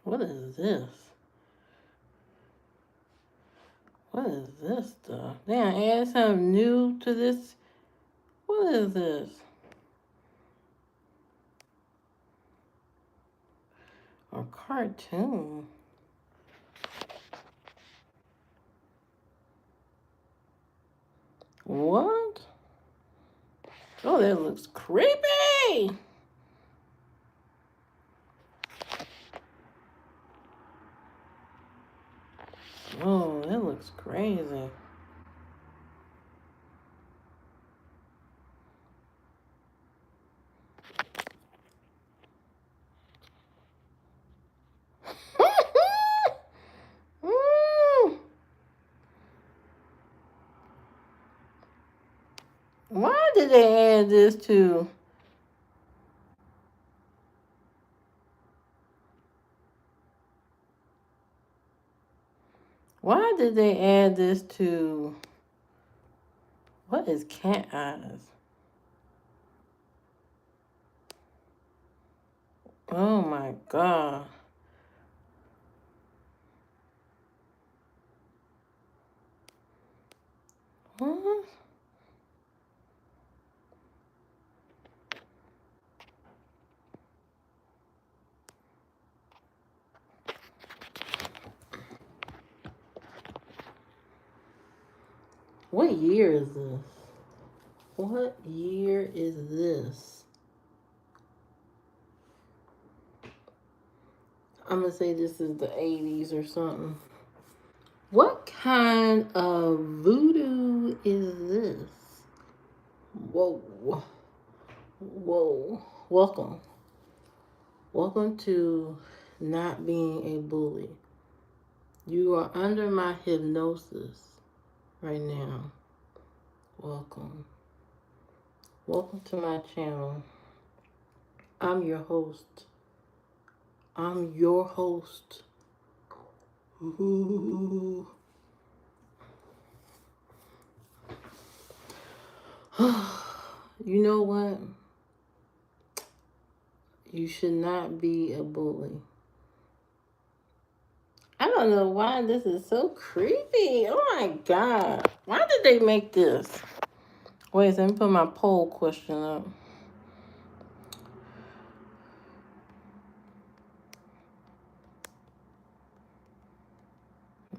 What is this? What is this stuff? Damn, add something new to this. What is this? A cartoon. What? Oh, that looks creepy. Oh, that looks crazy. Why did they add this to? Why did they add this to? What is cat eyes? Oh my god. What? What year is this? What year is this? I'm gonna say this is the 80s or something. What kind of voodoo is this? Whoa. Whoa. Welcome. Welcome to not being a bully. You are under my hypnosis right now. Welcome. Welcome to my channel. I'm your host. I'm your host. Ooh. You know what? You should not be a bully. I don't know why this is so creepy. Oh my god. Why did they make this? Wait, let me put my poll question up.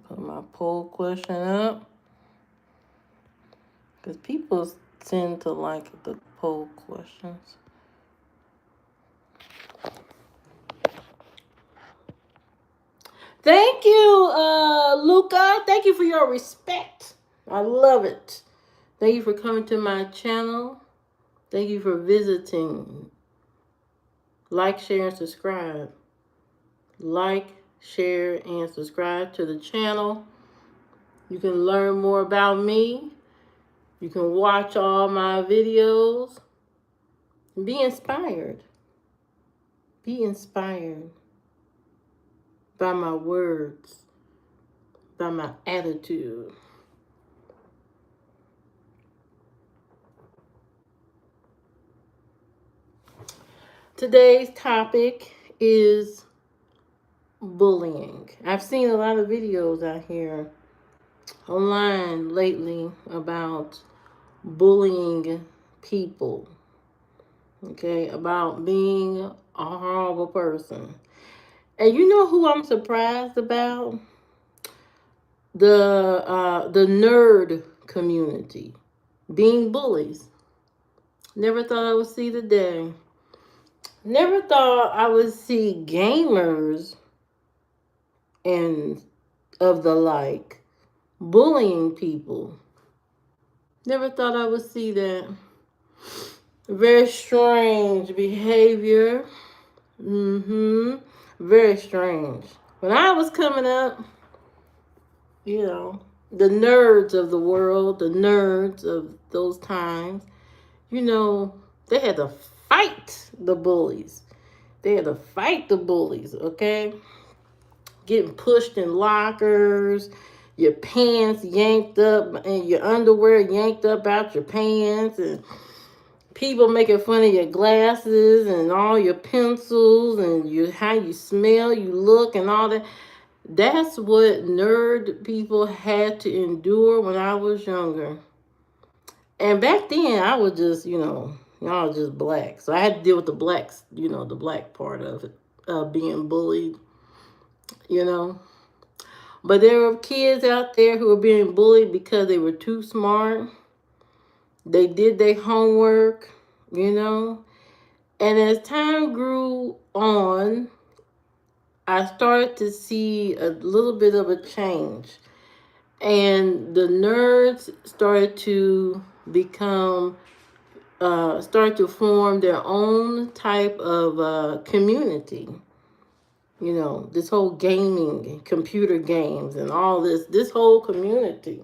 Put my poll question up. Because people tend to like the poll questions. Thank you, Luca. Thank you for your respect. I love it. Thank you for coming to my channel. Thank you for visiting. Like, share, and subscribe. Like, share, and subscribe to the channel. You can learn more about me. You can watch all my videos. Be inspired. Be inspired by my words, by my attitude. Today's topic is bullying. I've seen a lot of videos out here online lately about bullying people. Okay, about being a horrible person. And you know who I'm surprised about? The nerd community being bullies. Never thought I would see the day. Never thought I would see gamers and of the like bullying people. Never thought I would see that. Very strange behavior. Very strange. When I was coming up, you know, the nerds of the world, the nerds of those times, you know, they had to fight the bullies. They had to fight the bullies, okay? Getting pushed in lockers, your pants yanked up, and your underwear yanked up out your pants, and People making fun of your glasses and all your pencils and how you smell, you look, and all that. That's what nerd people had to endure when I was younger. And back then, I was just, y'all was just black. So I had to deal with the blacks, the black part of it, being bullied, you know. But there were kids out there who were being bullied because they were too smart. They did their homework, you know. And as time grew on, I started to see a little bit of a change. And the nerds started to start to form their own type of community. This whole gaming, computer games, and all this whole community.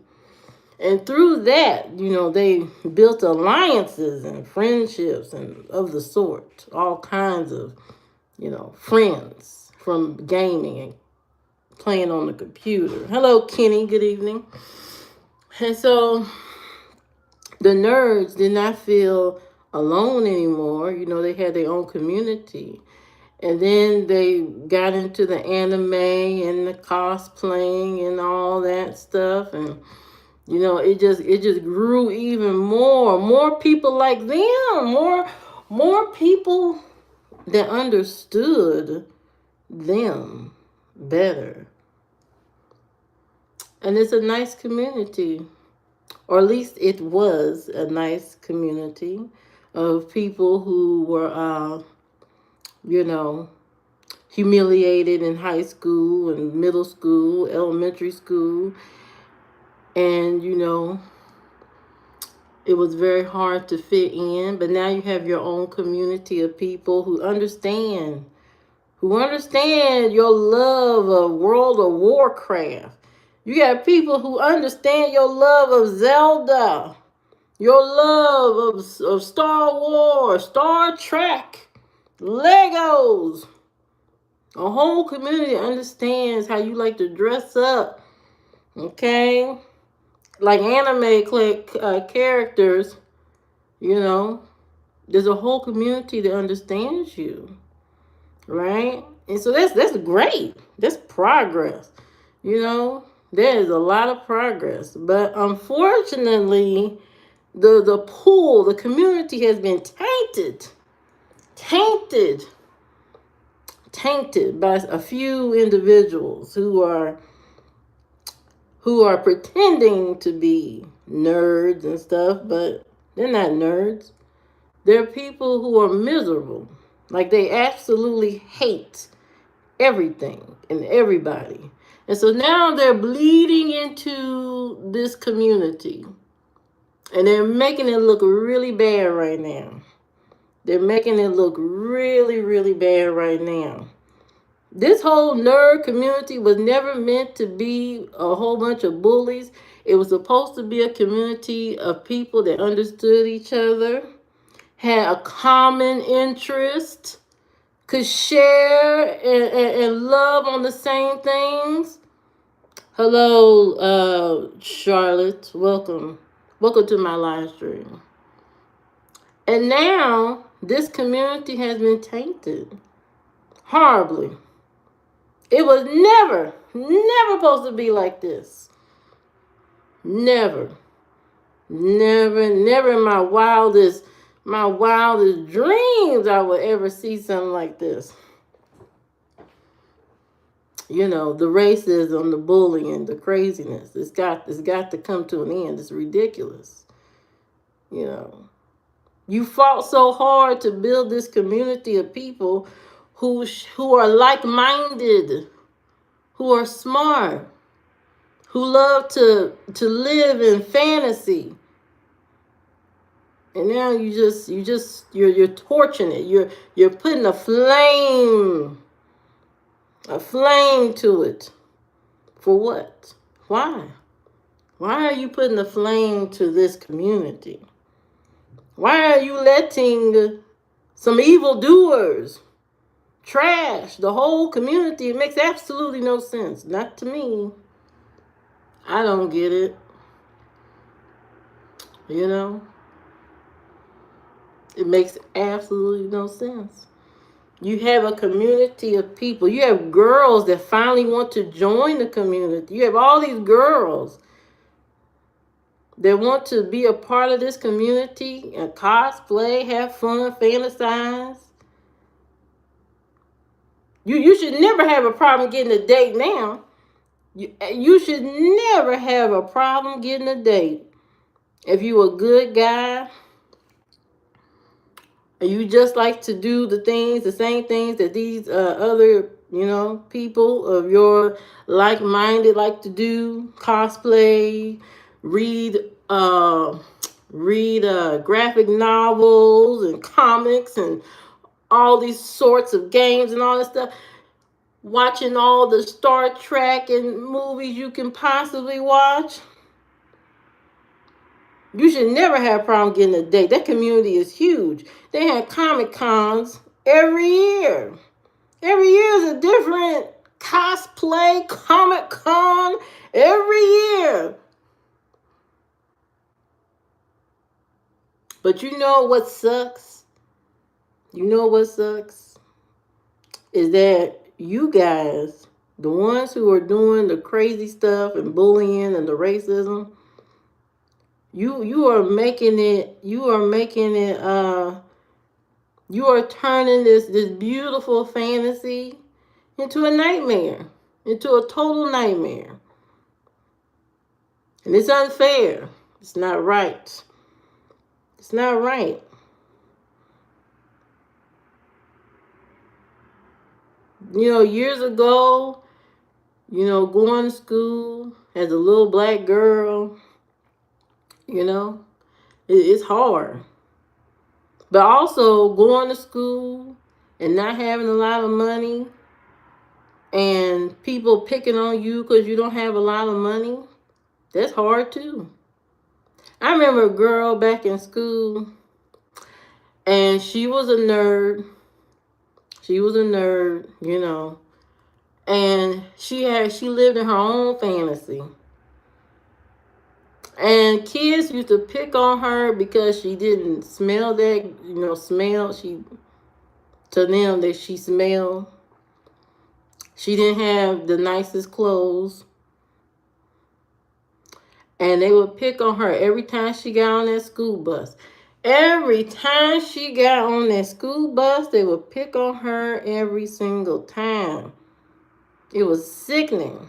And through that, they built alliances and friendships and of the sort, all kinds of, friends from gaming and playing on the computer. Hello, Kenny. Good evening. And so the nerds did not feel alone anymore. They had their own community. And then they got into the anime and the cosplaying and all that stuff. And, it just grew even more. More people like them. More people that understood them better. And it's a nice community. Or at least it was a nice community of people who were, humiliated in high school and middle school, elementary school. And, it was very hard to fit in. But now you have your own community of people who understand your love of World of Warcraft. You got people who understand your love of Zelda, your love of Star Wars, Star Trek, Legos. A whole community understands how you like to dress up, okay? Like anime characters, there's a whole community that understands you, right? And so that's great. That's progress, There is a lot of progress. But unfortunately, the community has been tainted by a few individuals who are pretending to be nerds and stuff, but they're not nerds. They're people who are miserable. Like they absolutely hate everything and everybody. And so now they're bleeding into this community. And they're making it look really bad right now. They're making it look really, really bad right now. This whole nerd community was never meant to be a whole bunch of bullies. It was supposed to be a community of people that understood each other, had a common interest, could share and love on the same things. Hello, Charlotte. Welcome. Welcome to my live stream. And now this community has been tainted horribly. It was never supposed to be like this. Never in my wildest dreams I would ever see something like this. The racism, the bullying, the craziness. It's got to come to an end. It's ridiculous. You fought so hard to build this community of people who are like-minded, who are smart, who love to live in fantasy. And now you're torching it. You're putting a flame to it. For what? Why? Why are you putting a flame to this community? Why are you letting some evildoers trash the whole community? It makes absolutely no sense. Not to me. I don't get it. It makes absolutely no sense. You have a community of people. You have girls that finally want to join the community. You have all these girls that want to be a part of this community and cosplay, have fun, fantasize. You should never have a problem getting a date now. You should never have a problem getting a date. If you a good guy, and you just like to do the same things that these other, people of your like-minded like to do, cosplay, read, graphic novels and comics and all these sorts of games and all that stuff, watching all the Star Trek and movies you can possibly watch. You should never have a problem getting a date. That community is huge. They have Comic Cons every year. Every year is a different cosplay Comic Con every year. But you know what sucks? You know what sucks? Is that you guys, the ones who are doing the crazy stuff and bullying and the racism, you are making it you are turning this beautiful fantasy into a nightmare, into a total nightmare. And it's unfair. It's not right. It's not right. Years ago, going to school as a little black girl, it's hard. But also going to school and not having a lot of money and people picking on you because you don't have a lot of money, that's hard too. I remember a girl back in school, and she was a nerd. She was a nerd, and she lived in her own fantasy. And kids used to pick on her because she didn't smell to them that she smelled. She didn't have the nicest clothes. And they would pick on her every time she got on that school bus. Every time she got on that school bus, they would pick on her every single time. It was sickening.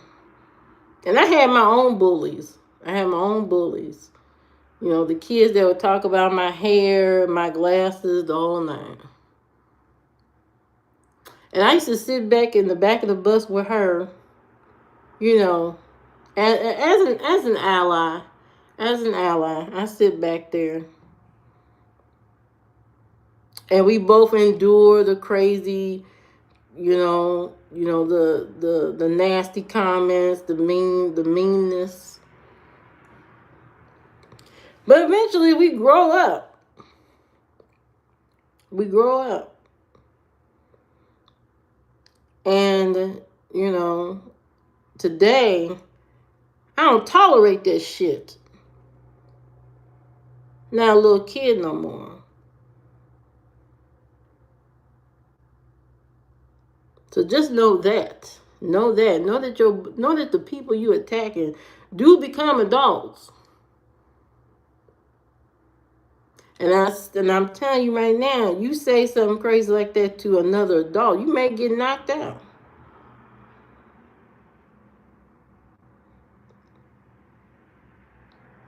And I had my own bullies. The kids that would talk about my hair, my glasses, the whole nine. And I used to sit back in the back of the bus with her, as an ally. I sit back there. And we both endure the crazy, the nasty comments, the meanness. But eventually we grow up. And, today, I don't tolerate that shit. Not a little kid no more. So just know that. Know that the people you attacking do become adults. And I'm telling you right now, you say something crazy like that to another adult, you may get knocked out.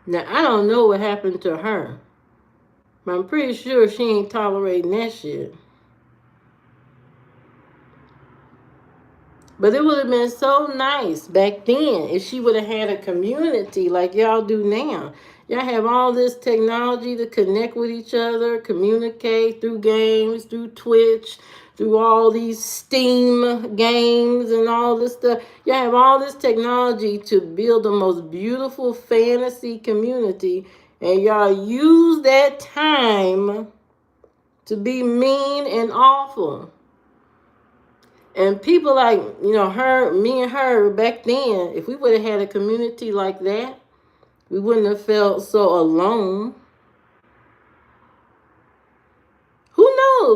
Now, I don't know what happened to her, but I'm pretty sure she ain't tolerating that shit. But it would have been so nice back then if she would have had a community like y'all do now. Y'all have all this technology to connect with each other, communicate through games, through Twitch, through all these Steam games and all this stuff. Y'all have all this technology to build the most beautiful fantasy community, and y'all use that time to be mean and awful. And people like, me and her back then, if we would have had a community like that, we wouldn't have felt so alone.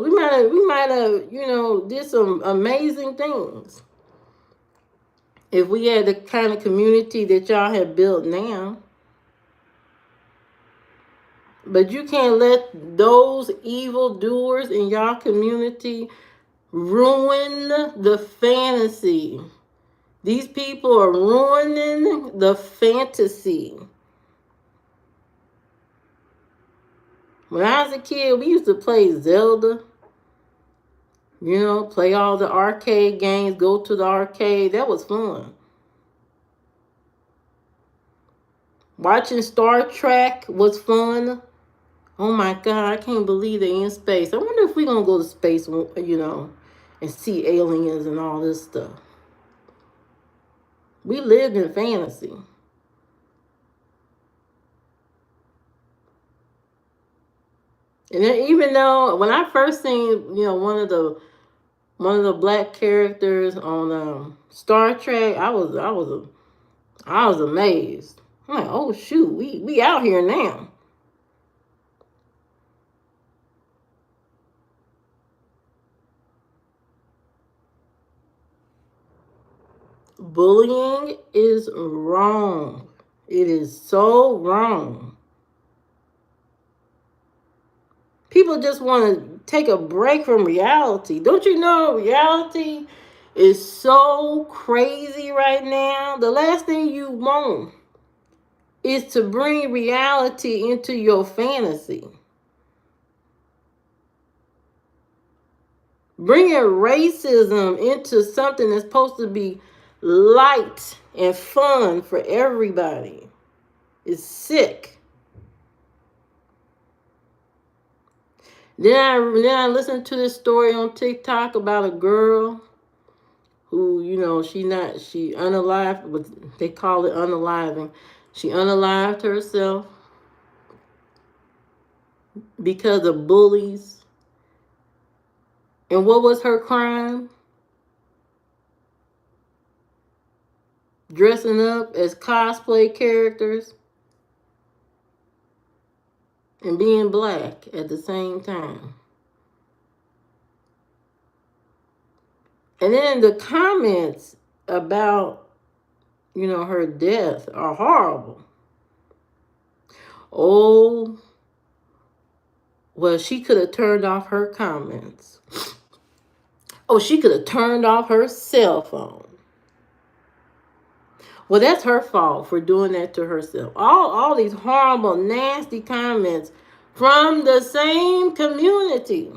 knows? We might have, did some amazing things if we had the kind of community that y'all have built now. But you can't let those evil doers in y'all community ruin the fantasy. These people are ruining the fantasy. When I was a kid, we used to play Zelda. Play all the arcade games, go to the arcade. That was fun. Watching Star Trek was fun. Oh my God, I can't believe they're in space. I wonder if we're going to go to space, and see aliens and all this stuff. We lived in fantasy. And then even though when I first seen, one of the black characters on Star Trek, I was amazed. I'm like, oh shoot, we out here now. Bullying is wrong. It is so wrong. People just want to take a break from reality. Don't you know reality is so crazy right now? The last thing you want is to bring reality into your fantasy. Bringing racism into something that's supposed to be light and fun for everybody is sick. Then I listened to this story on TikTok about a girl who, she unalived, but they call it unaliving. She unalived herself because of bullies. And what was her crime? Dressing up as cosplay characters and being black at the same time. And then the comments about, her death are horrible. Oh, well, she could have turned off her comments. Oh, she could have turned off her cell phone. Well, that's her fault for doing that to herself. All these horrible, nasty comments from the same community.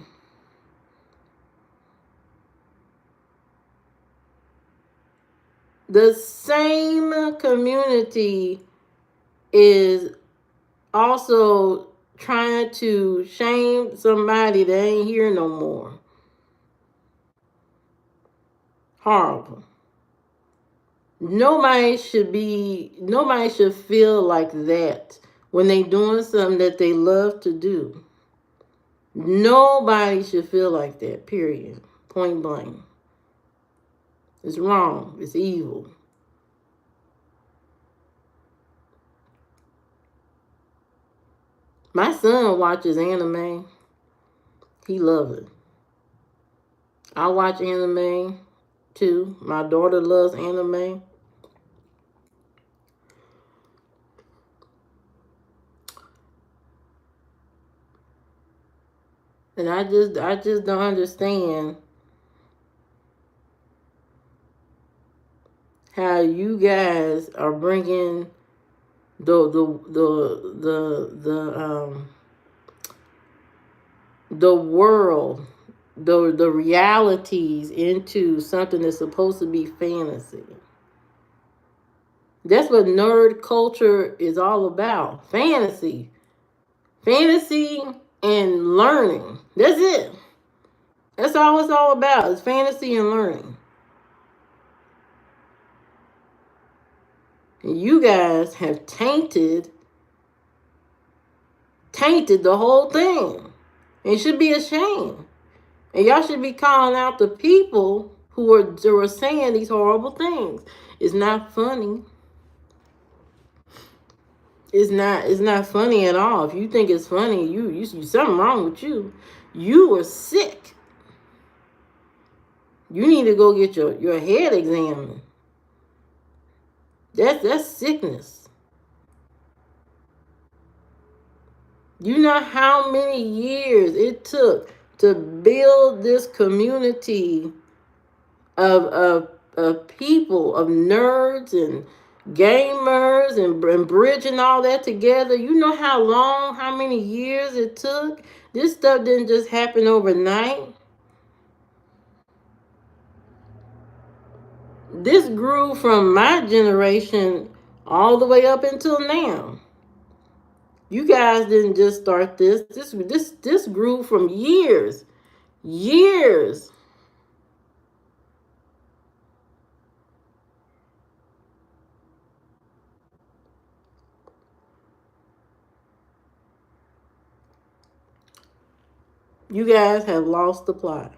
The same community is also trying to shame somebody that ain't here no more. Horrible. Nobody should feel like that when they doing something that they love to do. Nobody should feel like that, period. Point blank. It's wrong. It's evil. My son watches anime. He loves it. I watch anime too. My daughter loves anime. And I just don't understand how you guys are bringing the world, the realities into something that's supposed to be fantasy. That's what nerd culture is all about. Fantasy and learning. That's it. That's all it's all about. It's fantasy and learning. And you guys have tainted the whole thing. And it should be a shame. And y'all should be calling out the people who are saying these horrible things. It's not funny. It's not funny at all. If you think it's funny, you something wrong with you. You were sick. You need to go get your head examined. That's sickness. You know how many years it took to build this community of people, of nerds and gamers and bridging all that together. You know how long, how many years it took? This stuff didn't just happen overnight. This grew from my generation all the way up until now. You guys didn't just start this. This grew from years. Years. You guys have lost the plot.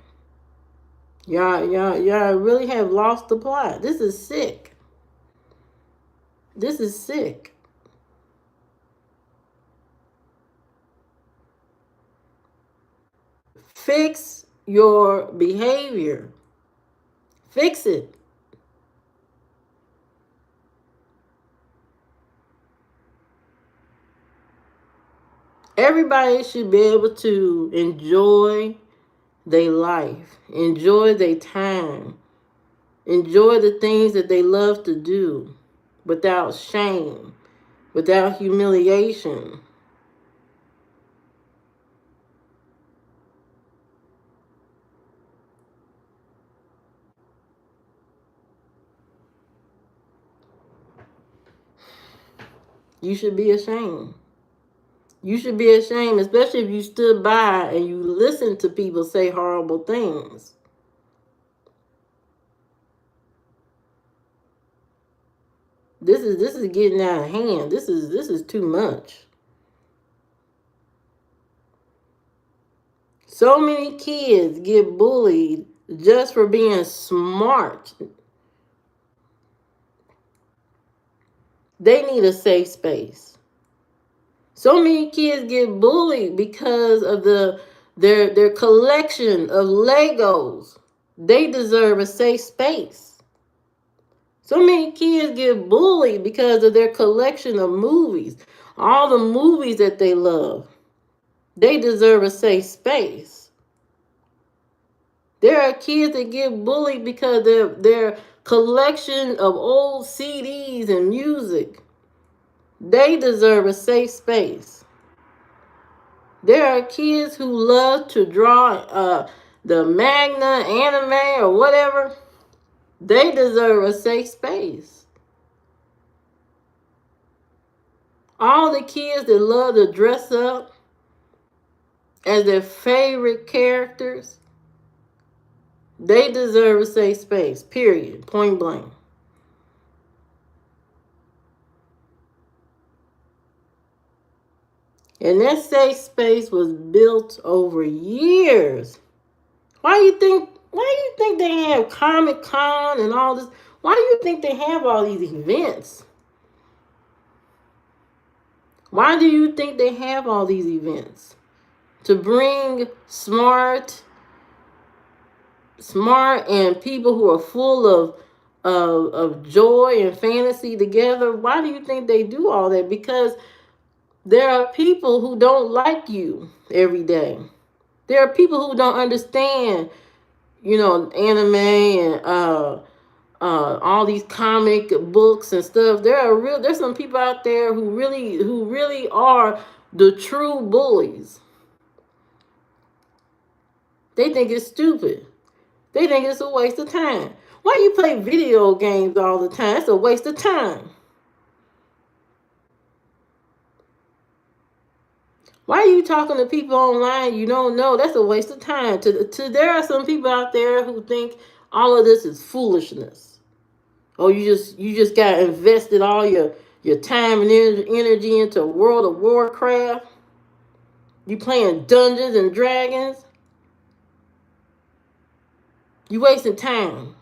Y'all really have lost the plot. This is sick. This is sick. Fix your behavior. Fix it. Everybody should be able to enjoy their life, enjoy their time, enjoy the things that they love to do without shame, without humiliation. You should be ashamed. You should be ashamed, especially if you stood by and you listened to people say horrible things. This is getting out of hand. This is too much. So many kids get bullied just for being smart. They need a safe space. So many kids get bullied because of their collection of Legos. They deserve a safe space. So many kids get bullied because of their collection of movies. All the movies that they love. They deserve a safe space. There are kids that get bullied because their collection of old CDs and music. They deserve a safe space. There are kids who love to draw the manga, anime, or whatever. They deserve a safe space. All the kids that love to dress up as their favorite characters, they deserve a safe space, period, point blank. And that safe space was built over years. Why do you think they have Comic-Con and all this? Why do you think they have all these events? Why do you think they have all these events? To bring smart and people who are full of joy and fantasy together. Why do you think they do all that? Because there are people who don't like you every day. There are people who don't understand, anime and all these comic books and stuff. There's some people out there who really are the true bullies. They think it's stupid. They think it's a waste of time. Why you play video games all the time? It's a waste of time. Why are you talking to people online you don't know? That's a waste of time. There are some people out there who think all of this is foolishness. Oh, you just got invested all your time and energy into World of Warcraft. You playing Dungeons and Dragons. You wasting time.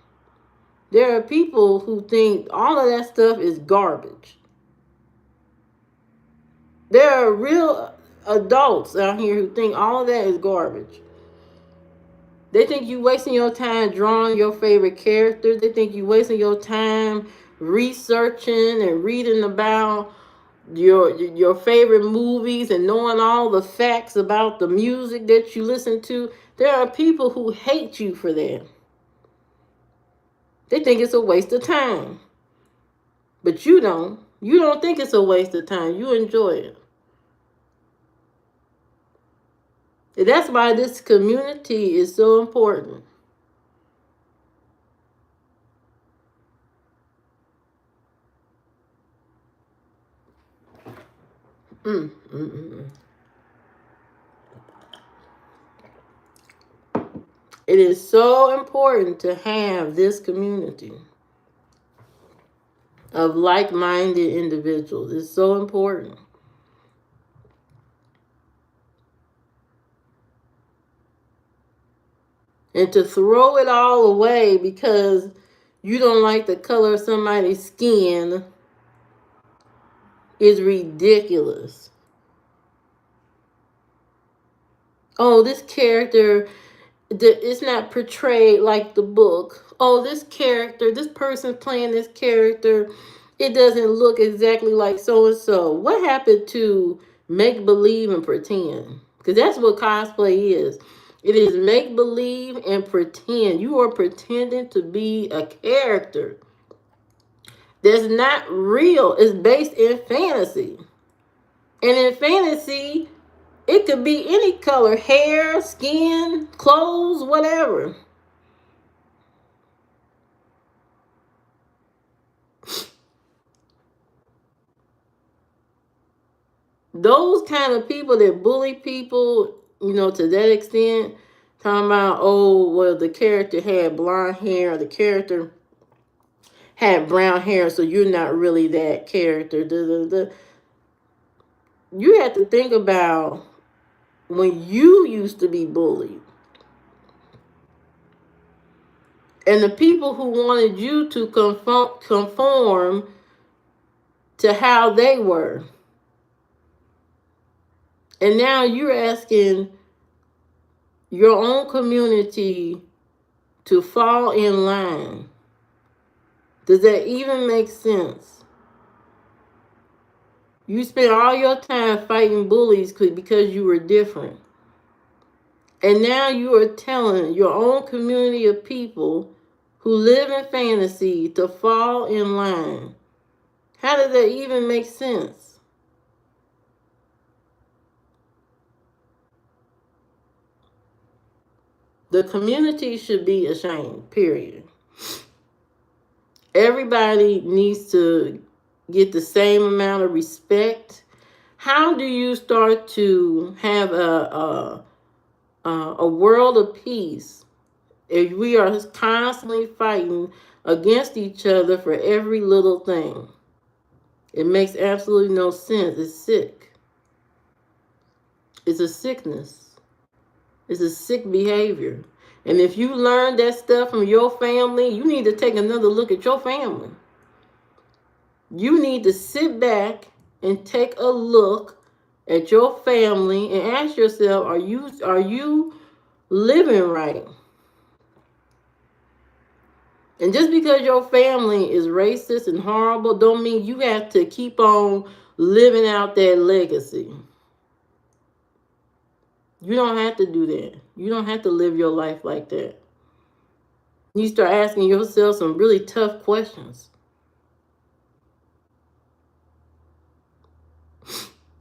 There are people who think all of that stuff is garbage. There are real adults out here who think all of that is garbage. They think you wasting your time drawing your favorite characters. They think you wasting your time researching and reading about your favorite movies and knowing all the facts about the music that you listen to. There are people who hate you for that. They think it's a waste of time. But you don't. You don't think it's a waste of time. You enjoy it. And that's why this community is so important. Mm, mm, mm. It is so important to have this community of like-minded individuals. It's so important. And to throw it all away because you don't like the color of somebody's skin is ridiculous. Oh, this character, it's not portrayed like the book. Oh, this character, this person playing this character, it doesn't look exactly like so and so. What happened to make believe and pretend? Because that's what cosplay is. It is make believe and pretend. You are pretending to be a character that's not real. It's based in fantasy. And in fantasy, it could be any color, hair, skin, clothes, whatever. Those kind of people that bully people, to that extent, talking about, oh, well, the character had blonde hair, or the character had brown hair, so you're not really that character. You have to think about when you used to be bullied. And the people who wanted you to conform to how they were. And now you're asking your own community to fall in line. Does that even make sense? You spent all your time fighting bullies because you were different. And now you are telling your own community of people who live in fantasy to fall in line. How does that even make sense? The community should be ashamed, period. Everybody needs to get the same amount of respect. How do you start to have a world of peace if we are constantly fighting against each other for every little thing? It makes absolutely no sense. It's sick. It's a sickness. It's a sick behavior. And if you learn that stuff from your family, you need to take another look at your family. You need to sit back and take a look at your family and ask yourself, are you living right? And just because your family is racist and horrible don't mean you have to keep on living out that legacy. You don't have to do that. You don't have to live your life like that. You start asking yourself some really tough questions.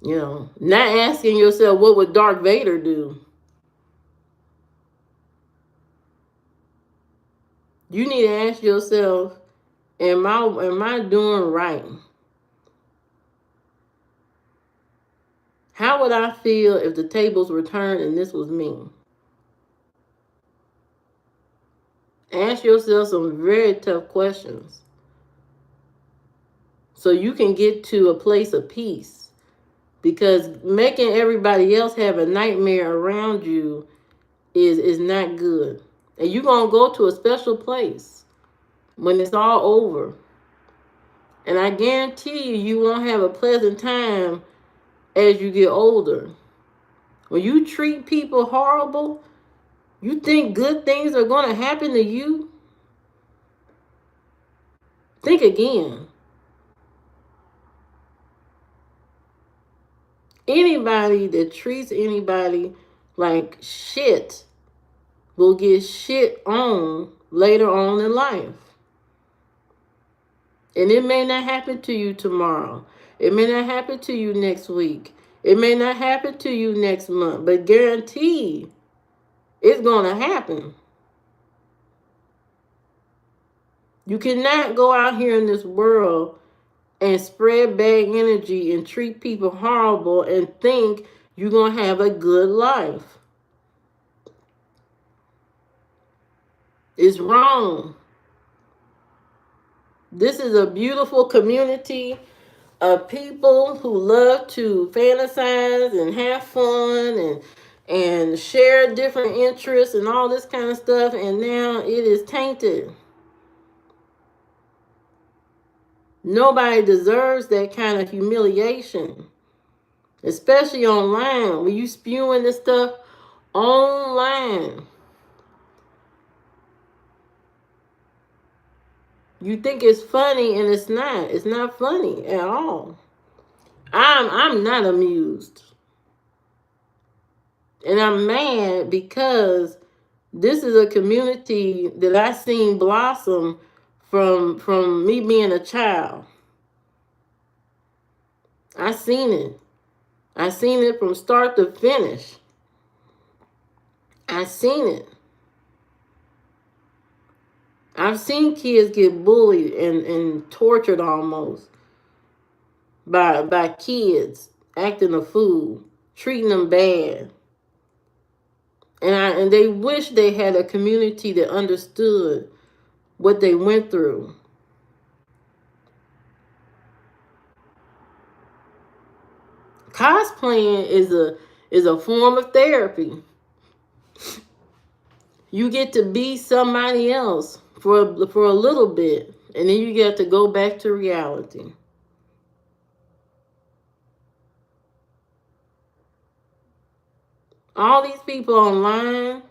Not asking yourself, what would Darth Vader do? You need to ask yourself, am I doing right? How would I feel if the tables were turned and this was me? Ask yourself some very tough questions so you can get to a place of peace. Because making everybody else have a nightmare around you is not good. And you're going to go to a special place when it's all over. And I guarantee you won't have a pleasant time as you get older. When you treat people horrible, You think good things are going to happen to you? Think again. Anybody that treats anybody like shit will get shit on later on in life. And it may not happen to you tomorrow. It may not happen to you next week. It may not happen to you next month, but guaranteed it's going to happen. You cannot go out here in this world and spread bad energy and treat people horrible and think you're going to have a good life. It's wrong. This is a beautiful community of people who love to fantasize and have fun and share different interests and all this kind of stuff, and now it is tainted. Nobody deserves that kind of humiliation, especially online. When you spewing this stuff online, you think it's funny, and it's not. It's not funny at all. I'm not amused. And I'm mad because this is a community that I seen blossom from me being a child. I seen it. I seen it from start to finish. I seen it. I've seen kids get bullied and tortured almost by kids acting a fool, treating them bad. And they wish they had a community that understood what they went through. Cosplaying is a form of therapy. You get to be somebody else for a little bit, and then you get to go back to reality. All these people online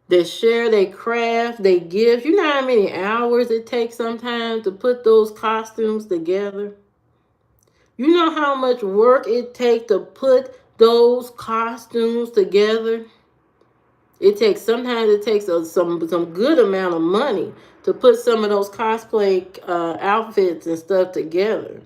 that share their craft, they gifts. You know how many hours it takes sometimes to put those costumes together? You know how much work it takes to put those costumes together? Sometimes it takes some good amount of money to put some of those cosplay outfits and stuff together.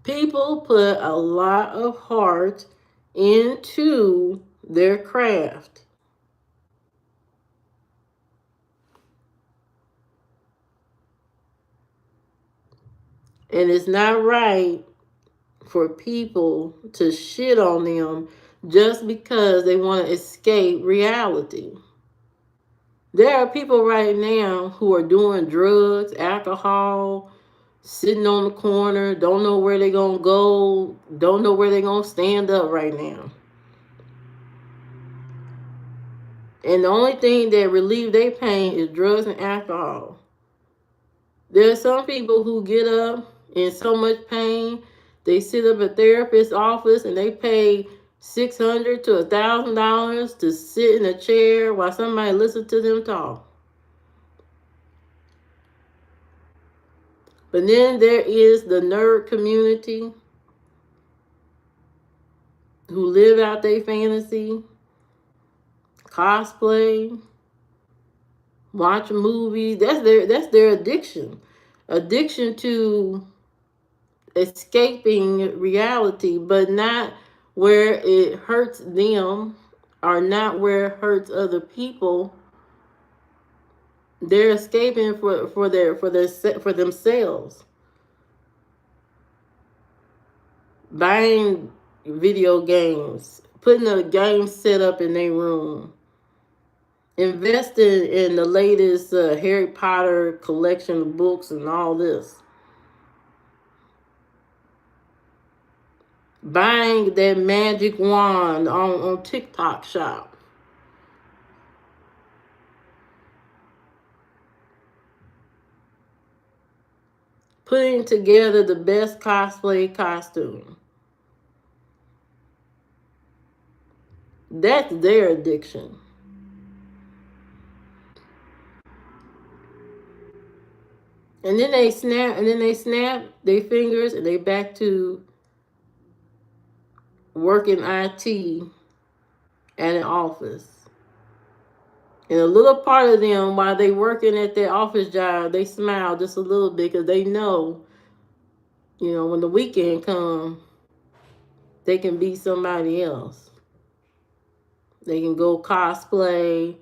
People put a lot of heart into their craft. And it's not right for people to shit on them just because they want to escape reality. There are people right now who are doing drugs, alcohol, sitting on the corner, don't know where they're going to go, don't know where they're going to stand up right now. And the only thing that relieves their pain is drugs and alcohol. There are some people who get up in so much pain, they sit up at a therapist's office and they pay $600 to $1,000 to sit in a chair while somebody listens to them talk. But then there is the nerd community who live out their fantasy, cosplay, watch movies. That's their addiction. Addiction to escaping reality, but not where it hurts them or not where it hurts other people. They're escaping for themselves. Buying video games, putting a game set up in their room, investing in the latest Harry Potter collection of books and all this. Buying that magic wand on TikTok shop. putting together the best cosplay costume. That's their addiction. And then they snap their fingers and they back to working IT at an office. And a little part of them, while they working at their office job, they smile just a little bit because they know, when the weekend comes, they can be somebody else. They can go cosplay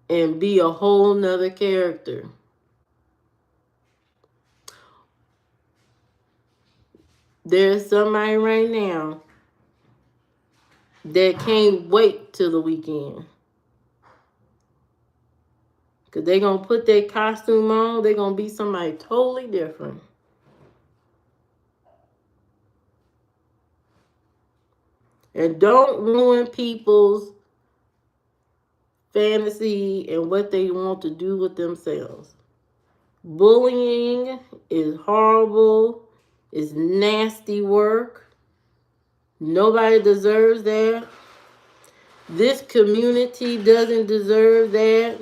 and be a whole nother character. There's somebody right now that can't wait till the weekend. Because they're going to put their costume on. They're going to be somebody totally different. And don't ruin people's fantasy and what they want to do with themselves. Bullying is horrible. It's nasty work. Nobody deserves that. This community doesn't deserve that.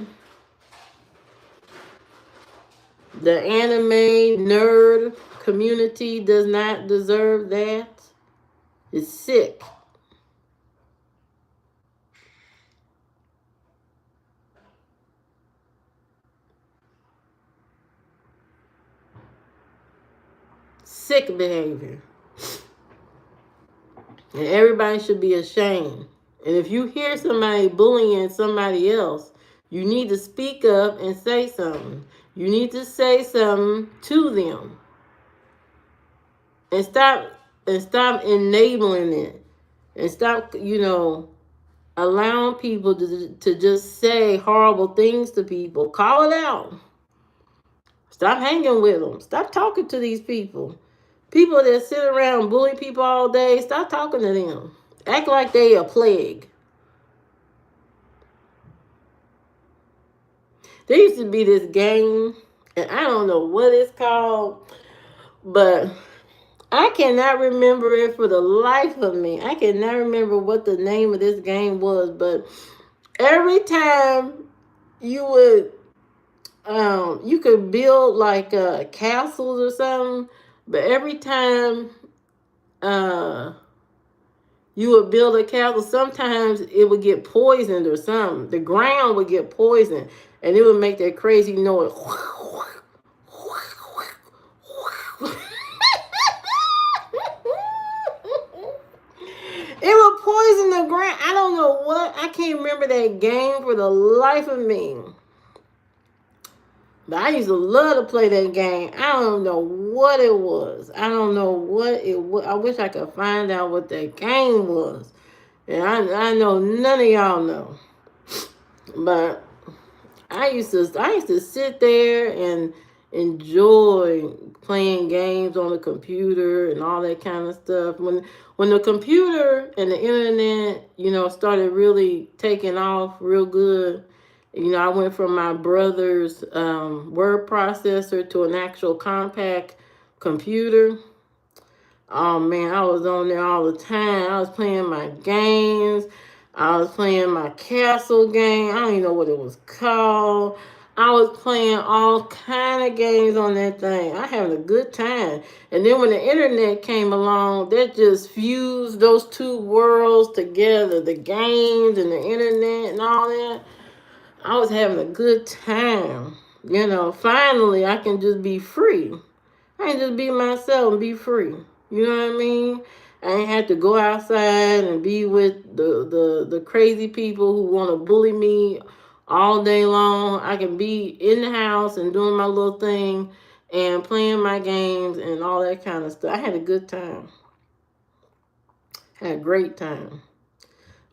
The anime nerd community does not deserve that. It's sick. Sick behavior. And everybody should be ashamed. And if you hear somebody bullying somebody else, you need to speak up and say something. You need to say something to them. And stop enabling it. And stop, allowing people to just say horrible things to people. Call it out. Stop hanging with them. Stop talking to these people. People that sit around and bully people all day, stop talking to them. Act like they a plague. There used to be this game, and I don't know what it's called, but I cannot remember it for the life of me. I cannot remember what the name of this game was, but every time you would, you could build like castles or something, but every time you would build a castle, sometimes it would get poisoned or something. The ground would get poisoned, and it would make that crazy noise. It would poison the ground. I don't know what. I can't remember that game for the life of me. But I used to love to play that game. I don't know what it was. I don't know what it was. I wish I could find out what that game was. And I know none of y'all know. But I used to sit there and enjoy playing games on the computer and all that kind of stuff. When the computer and the internet, started really taking off real good, I went from my brother's word processor to an actual compact computer. Oh man, I was on there all the time. I was playing my games. I was playing my castle game. I don't even know what it was called. I was playing all kind of games on that thing. I having a good time. And then when the internet came along, that just fused those two worlds together. The games and the internet and all that. I was having a good time. Finally I can just be free. I can just be myself and be free. You know what I mean? I ain't have to go outside and be with the crazy people who want to bully me all day long. I can be in the house and doing my little thing and playing my games and all that kind of stuff. I had a good time. Had a great time.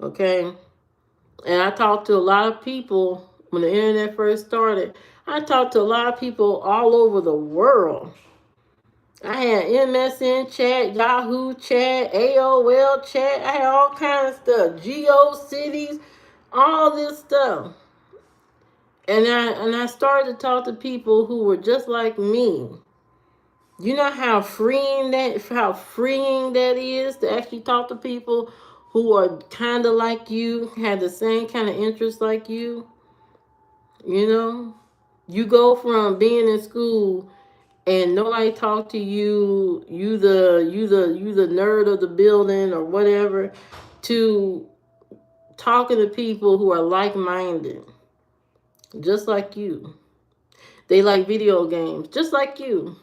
Okay? And I talked to a lot of people when the internet first started. I talked to a lot of people all over the world. I had MSN chat, Yahoo chat, AOL chat. I had all kinds of stuff. GeoCities, all this stuff. And I started to talk to people who were just like me. You know how freeing that is to actually talk to people who are kind of like you, have the same kind of interests like you. You know, you go from being in school and nobody talk to you, you the nerd of the building or whatever, to talking to people who are like minded, just like you. They like video games, just like you.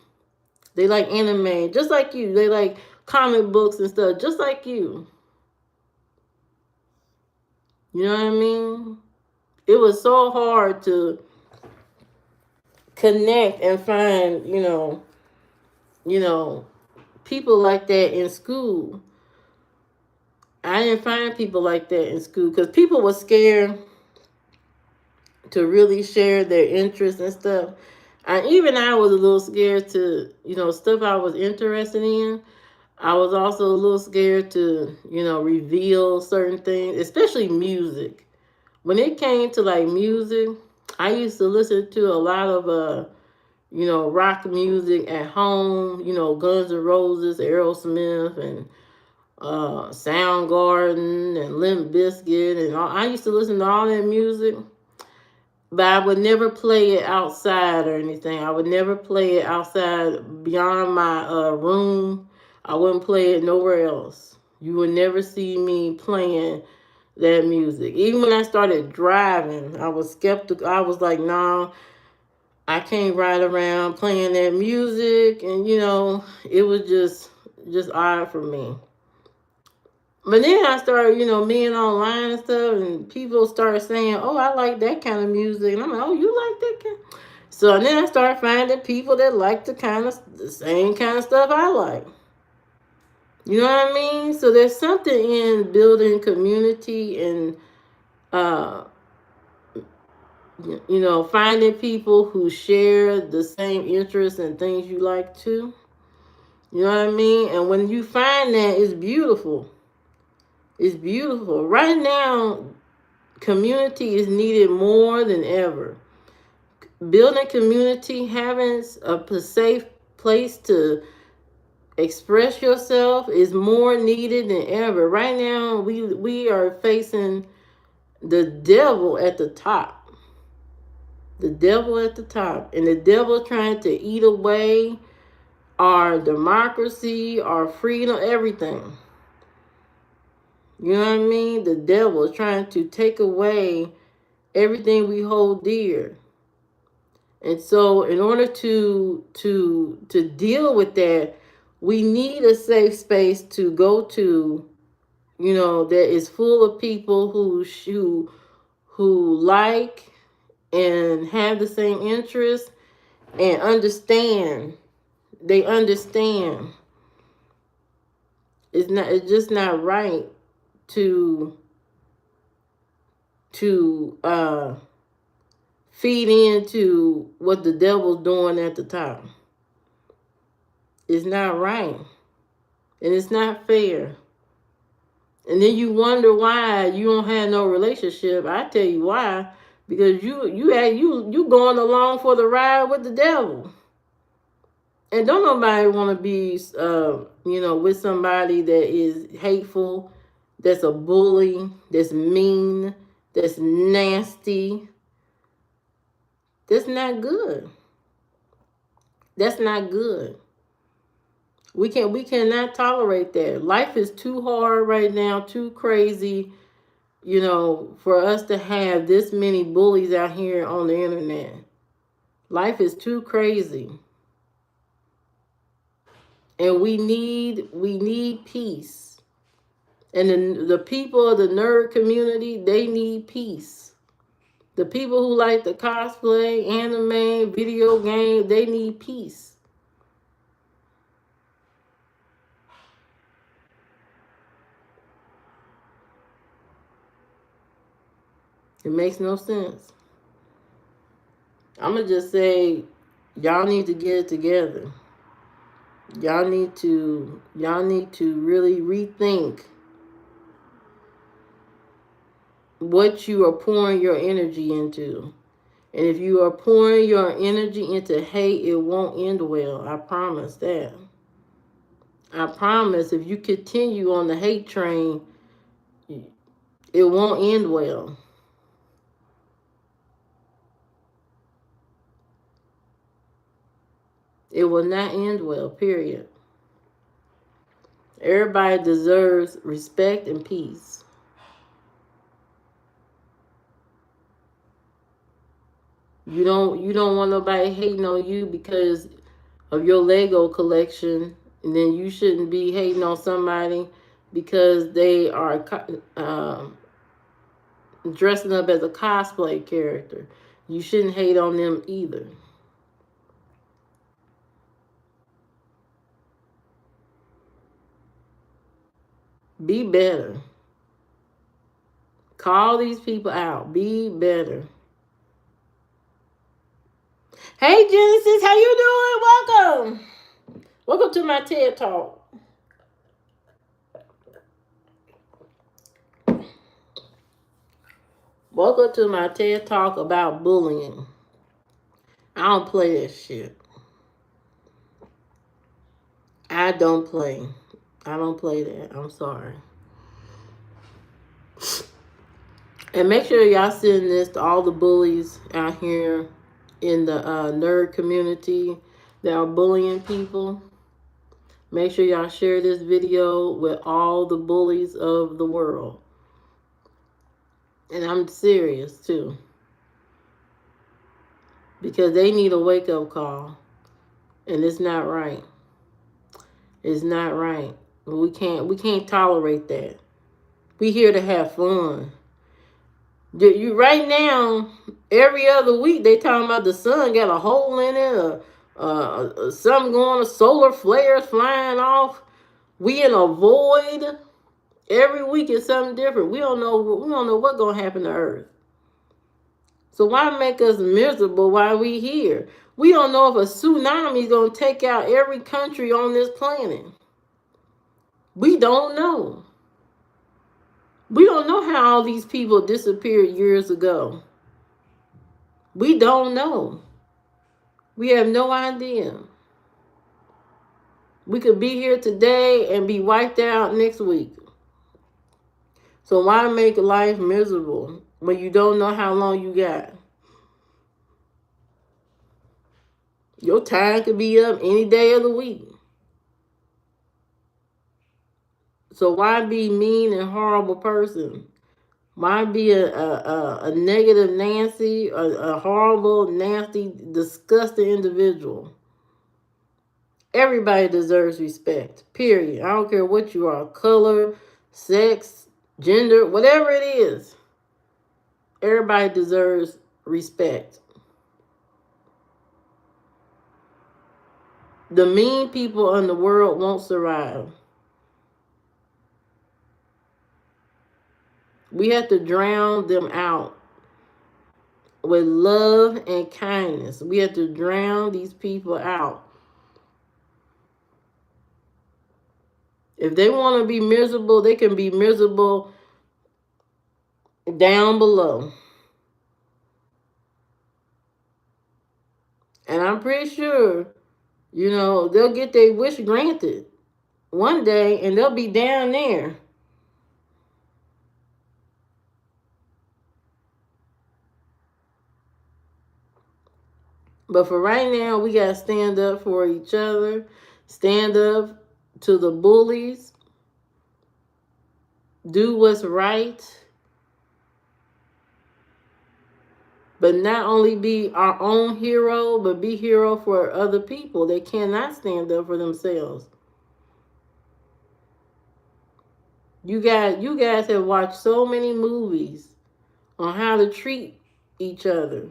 They like anime, just like you. They like comic books and stuff, just like you. You know what I mean? It was so hard to connect and find, you know, people like that in school. I didn't find people like that in school because people were scared to really share their interests and stuff. Even I was a little scared to, stuff I was interested in. I was also a little scared to, reveal certain things, especially music. When it came to like music, I used to listen to a lot of, rock music at home, Guns N' Roses, Aerosmith, and Soundgarden, and Limp Bizkit, and all. I used to listen to all that music. But I would never play it outside or anything. I would never play it outside beyond my room. I wouldn't play it nowhere else. You would never see me playing that music. Even when I started driving, I was skeptical. I was like, nah, I can't ride around playing that music. And, it was just odd for me. But then I started, being online and stuff, and people started saying, "Oh, I like that kind of music," and I'm like, "Oh, you like that kind?" So then I started finding people that like the same kind of stuff I like. You know what I mean? So there's something in building community and, uh, finding people who share the same interests and things you like too. You know what I mean? And when you find that, it's beautiful. It's beautiful. Right now, community is needed more than ever. Building community, having a safe place to express yourself is more needed than ever. Right now, we are facing the devil at the top. The devil at the top. And the devil trying to eat away our democracy, our freedom, everything. You know what I mean? The devil is trying to take away everything we hold dear. And so in order to deal with that, we need a safe space to go to, that is full of people who like and have the same interests and understand. They understand. It's just not right to feed into what the devil's doing at the top. It's not right. And it's not fair. And then you wonder why you don't have no relationship. I tell you why. Because you going along for the ride with the devil. And don't nobody want to be with somebody that is hateful, that's a bully, that's mean, that's nasty. That's not good. That's not good. We cannot tolerate that. Life is too hard right now, too crazy, for us to have this many bullies out here on the internet. Life is too crazy. And we need peace. And the people of the nerd community, they need peace. The people who like the cosplay, anime, video game, they need peace. It makes no sense. I'm going to just say, y'all need to get it together. Y'all need to really rethink what you are pouring your energy into. And if you are pouring your energy into hate, it won't end well. I promise that. I promise if you continue on the hate train, it won't end well. It will not end well, period. Everybody deserves respect and peace. You don't want nobody hating on you because of your Lego collection, and then you shouldn't be hating on somebody because they are dressing up as a cosplay character. You shouldn't hate on them either. Be better. Call these people out. Be better. Hey Genesis, how you doing? Welcome. Welcome to my TED Talk. Welcome to my TED Talk about bullying. I don't play that shit. I don't play. I don't play that. I'm sorry. And make sure y'all send this to all the bullies out here in the nerd community that are bullying people. Make sure y'all share this video with all the bullies of the world. And I'm serious too. Because they need a wake-up call. And it's not right. It's not right. We can't tolerate that. We here to have fun. You right now, every other week they talking about the sun got a hole in it, something going, solar flares flying off. We in a void. Every week is something different. We don't know what's gonna happen to Earth. So why make us miserable while we here? We don't know if a tsunami is gonna take out every country on this planet. We don't know. We don't know how all these people disappeared years ago. We don't know. We have no idea. We could be here today and be wiped out next week. So why make life miserable when you don't know how long you got? Your time could be up any day of the week. So why be mean and horrible person? Why be a negative Nancy, a horrible, nasty, disgusting individual? Everybody deserves respect, period. I don't care what you are, color, sex, gender, whatever it is. Everybody deserves respect. The mean people in the world won't survive. We have to drown them out with love and kindness. We have to drown these people out. If they want to be miserable, they can be miserable down below. And I'm pretty sure, they'll get their wish granted one day and they'll be down there. But for right now, we got to stand up for each other. Stand up to the bullies. Do what's right. But not only be our own hero, but be hero for other people. They cannot stand up for themselves. You guys have watched so many movies on how to treat each other.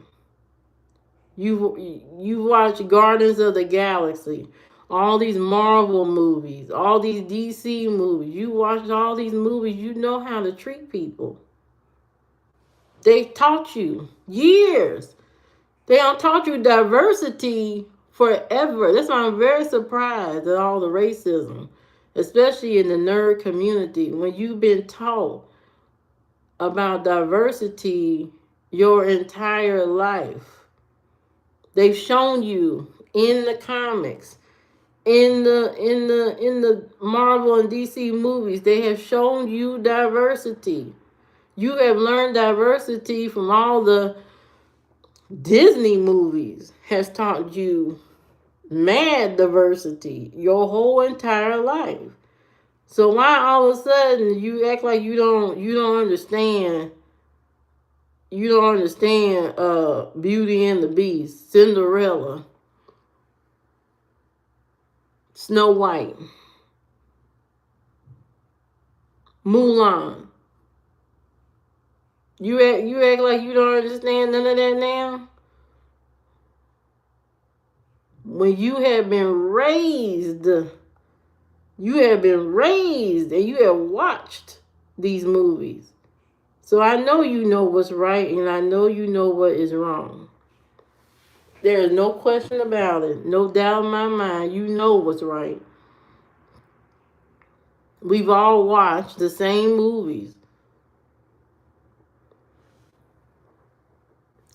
You watch Guardians of the Galaxy, all these Marvel movies, all these DC movies. You watch all these movies, you know how to treat people. They taught you years. They don't taught you diversity forever. That's why I'm very surprised at all the racism, especially in the nerd community. When you've been taught about diversity your entire life. They've shown you in the comics, in the Marvel and DC movies, they have shown you diversity. You have learned diversity from all the Disney movies, has taught you mad diversity your whole entire life. So why all of a sudden you act like you don't understand Beauty and the Beast, Cinderella, Snow White, Mulan. You act like you don't understand none of that now? When you have been raised and you have watched these movies. So I know you know what's right and I know you know what is wrong. There is no question about it. No doubt in my mind. You know what's right. We've all watched the same movies.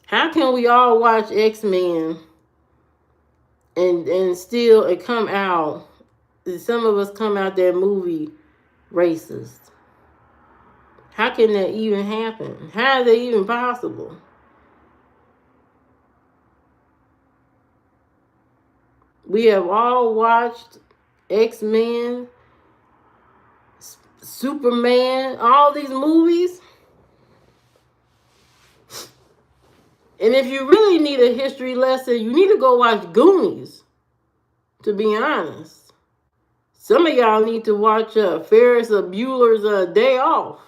How can we all watch X-Men and still it come out, some of us come out that movie racist? How can that even happen? How is that even possible? We have all watched X-Men, Superman, all these movies. And if you really need a history lesson, you need to go watch Goonies, to be honest. Some of y'all need to watch Ferris Bueller's Day Off.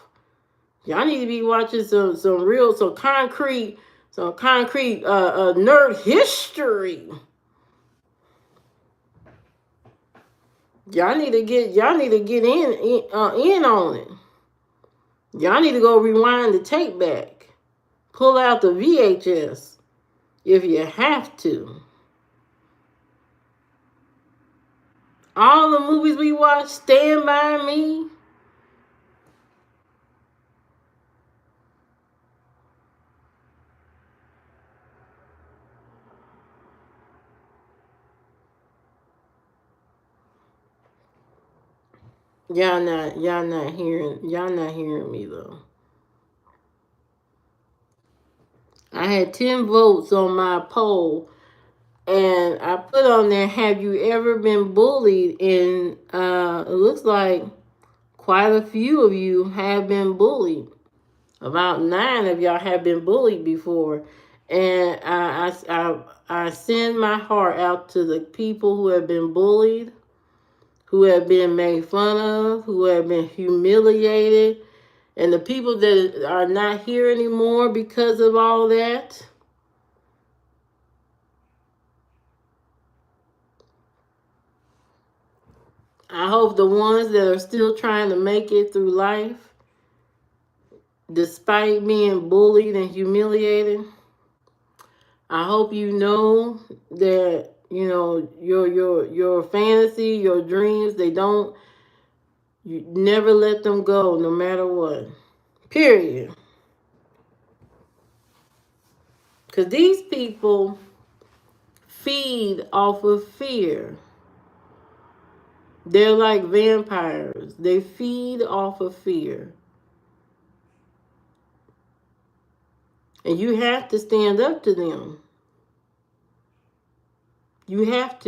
Y'all need to be watching some concrete nerd history. Y'all need to get in on it. Y'all need to go rewind the tape back. Pull out the VHS if you have to. All the movies we watch, Stand By Me. Y'all not hearing me though. I had 10 votes on my poll, and I put on there, have you ever been bullied? And it looks like quite a few of you have been bullied. About 9 of y'all have been bullied before. And I send my heart out to the people who have been bullied, who have been made fun of, who have been humiliated, and the people that are not here anymore because of all that. I hope the ones that are still trying to make it through life, despite being bullied and humiliated, I hope you know that, you know, your fantasy, your dreams, you never let them go no matter what. Period. Because these people feed off of fear. They're like vampires. They feed off of fear. And you have to stand up to them. You have to.